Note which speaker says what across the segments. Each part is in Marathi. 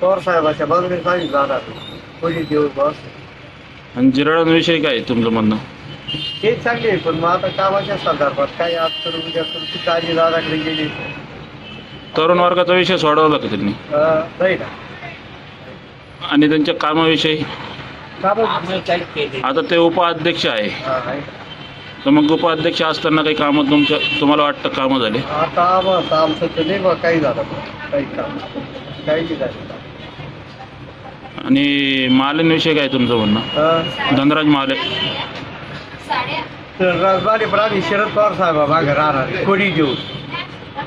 Speaker 1: पवार साहेबाच्या बाजूने सांगितलं आता कोणी देऊ बस.
Speaker 2: आणि जिराळांविषयी काय आहे तुमचं म्हणणं?
Speaker 1: ते चांगले पण मग आता कामाच्या संदर्भात काय आज तर उद्या तर ती काळजी दादाकडे गेली
Speaker 2: तरुण वर्गाचा विषय सोडवला का त्यांनी?
Speaker 1: नाही ना.
Speaker 2: आणि त्यांच्या कामाविषयी
Speaker 1: कामं
Speaker 2: आता ते उपाध्यक्ष आहे,
Speaker 1: आहे.
Speaker 2: तर मग उपाध्यक्ष असताना काही कामं तुम्हाला वाटतं कामं झाले?
Speaker 1: आता आमचं तर नाही बा काही झालं काही काम काही नाही झालं.
Speaker 2: आणि मालेंविषयी काय तुमचं म्हणणं? धनराज माले
Speaker 1: तर राजमाने पण आम्ही शरद पवार साहेबा मागे राहणार कोणी देऊ.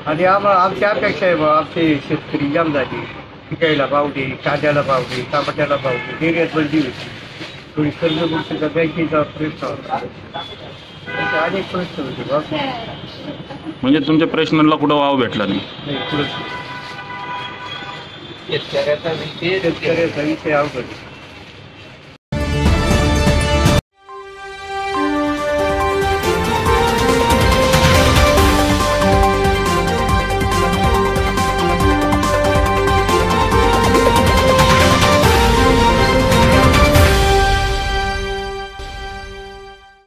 Speaker 1: आणि आमची अपेक्षा आहे बा आमचे शेतकरी जाम झाली, पिकायला पावडी, कांद्याला पावडी, टमाट्याला पावडी, डेऱ्यात बंदी होती, थोडी कर्जमुक्तीचा बँकेचा प्रश्न होता, अनेक प्रश्न होते बा.
Speaker 2: म्हणजे तुमच्या प्रश्नांना कुठं वाव भेटला नाही?
Speaker 1: शेतकऱ्याचा विषय अवघड.